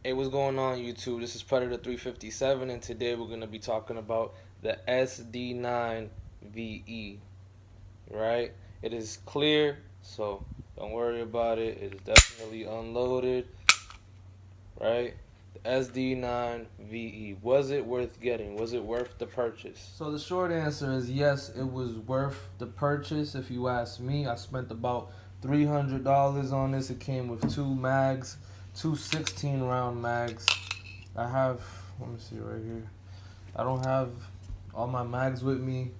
Hey, what's going on, YouTube? This is Predator 357, and today we're going to be talking about the SD9ve, right? It is clear, so don't worry about it. It is definitely unloaded, right? The SD9ve. Was it worth getting? Was it worth the purchase? So the short answer is yes, it was worth the purchase. If you ask me, I spent about $300 on this. It came with two mags, two 16-round mags. I have, let me see right here. I don't have all my mags with me.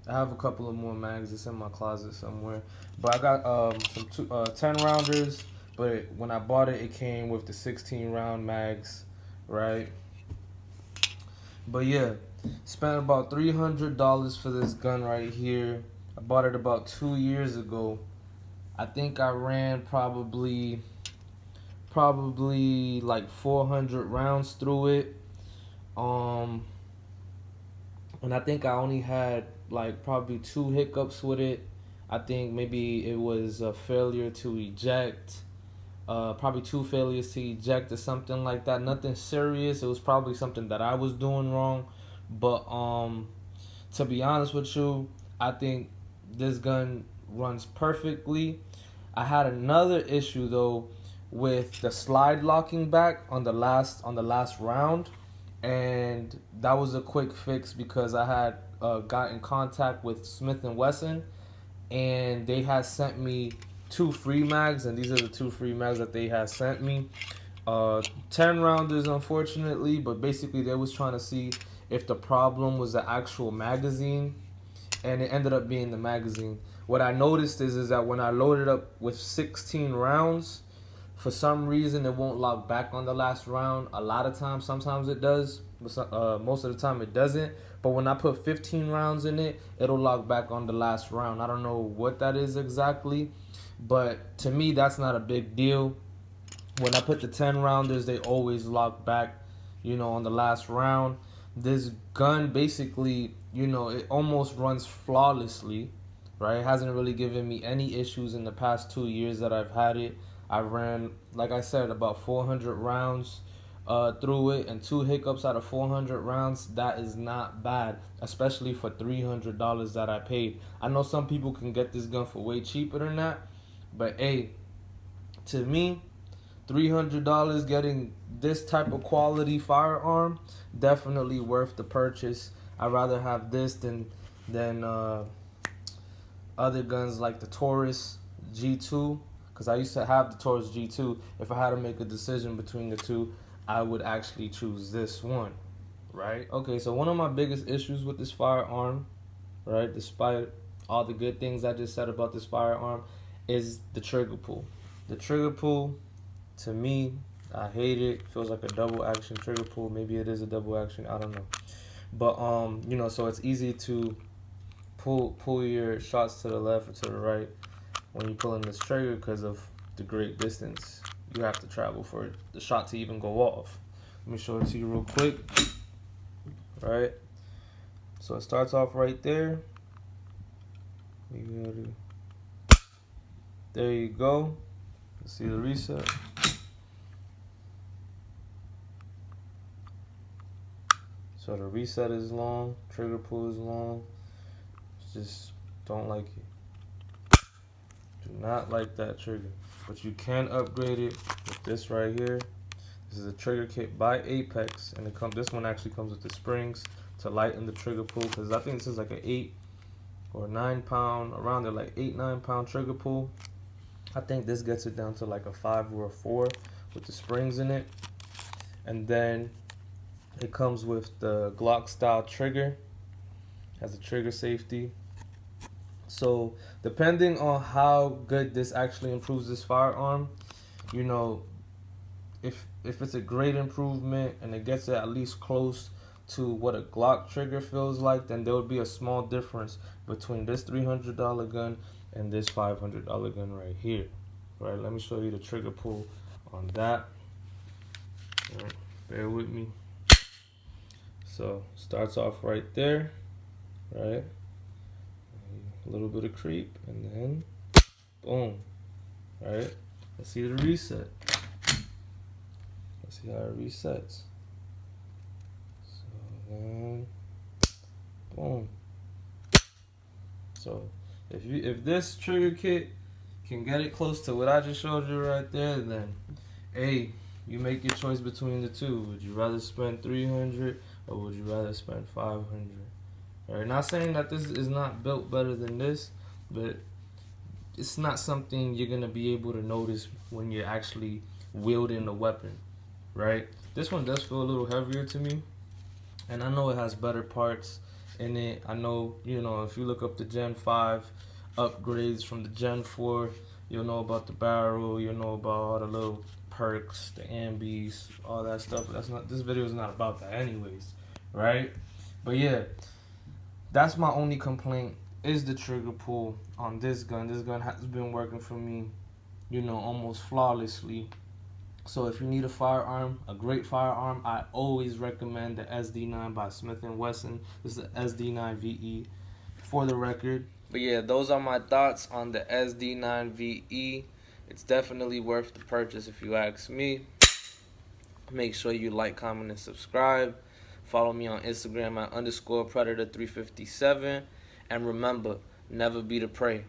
I have a couple of more mags. It's in my closet somewhere. But I got some 10 rounders. But when I bought it, it came with the 16 round mags, right? But yeah, spent about $300 for this gun right here. I bought it about 2 years ago. I think I ran probably like 400 rounds through it. And I think I only had like probably 2 hiccups with it. I think maybe it was a failure to eject, probably 2 failures to eject or something like that. Nothing serious. It was probably something that I was doing wrong. But to be honest with you, I think this gun runs perfectly. I had another issue though with the slide locking back on the last round, and that was a quick fix because I had got in contact with Smith and Wesson, and they had sent me 2 free mags, and these are the 2 free mags that they had sent me. 10 rounders, unfortunately, but basically they was trying to see if the problem was the actual magazine, and it ended up being the magazine. What I noticed is that when I loaded up with 16 rounds, for some reason it won't lock back on the last round. A lot of times, sometimes it does, but most of the time it doesn't. But when I put 15 rounds in it, it'll lock back on the last round. I don't know what that is exactly, but to me that's not a big deal. When I put the 10 rounders, they always lock back, on the last round. This gun basically, it almost runs flawlessly, right? It hasn't really given me any issues in the past 2 years that I've had it. I ran, like I said, about 400 rounds through it, and 2 hiccups out of 400 rounds. That is not bad, especially for $300 that I paid. I know some people can get this gun for way cheaper than that, but hey, to me, $300 getting this type of quality firearm, definitely worth the purchase. I'd rather have this than other guns like the Taurus G2, because I used to have the Taurus G2. If I had to make a decision between the two, I would actually choose this one, right? Okay, so one of my biggest issues with this firearm, right, despite all the good things I just said about this firearm, is the trigger pull. The trigger pull, to me, I hate it. Feels like a double action trigger pull. Maybe it is a double action. I don't know. But so it's easy to pull your shots to the left or to the right when you're pulling this trigger because of the great distance you have to travel for the shot to even go off. Let me show it to you real quick. Right. So it starts off right there. There you go. See the reset. So the reset is long, trigger pull is long. Just don't like it. Do not like that trigger. But you can upgrade it with this right here. This is a trigger kit by Apex, and this one actually comes with the springs to lighten the trigger pull, because I think this is like an 8 or 9 pound, around there, like 8-9 pound trigger pull. I think this gets it down to like a 5 or a 4 with the springs in it. And then it comes with the Glock style trigger, has a trigger safety. So depending on how good this actually improves this firearm, if it's a great improvement and it gets it at least close to what a Glock trigger feels like, then there would be a small difference between this $300 gun and this $500 gun right here. Right, let me show you the trigger pull on that. All right, bear with me. So starts off right there, right? A little bit of creep, and then boom, right? Let's see the reset. Let's See how it resets. So then, boom. So if this trigger kit can get it close to what I just showed you right there, then hey, you make your choice between the two. Would you rather spend 300 or would you rather spend 500? Alright, not saying that this is not built better than this, but it's not something you're gonna be able to notice when you're actually wielding the weapon, right? This one does feel a little heavier to me, and I know it has better parts in it. I know, if you look up the Gen 5 upgrades from the Gen 4, you'll know about the barrel, you'll know about all the little perks, the ambies, all that stuff. This video is not about that anyways, right? But yeah, that's my only complaint is the trigger pull on this gun. This gun has been working for me, almost flawlessly. So if you need a firearm, a great firearm, I always recommend the SD9 by Smith & Wesson. This is the SD9ve for the record. But yeah, those are my thoughts on the SD9ve. It's definitely worth the purchase if you ask me. Make sure you like, comment, and subscribe. Follow me on Instagram at _Predator357. And remember, never be the prey.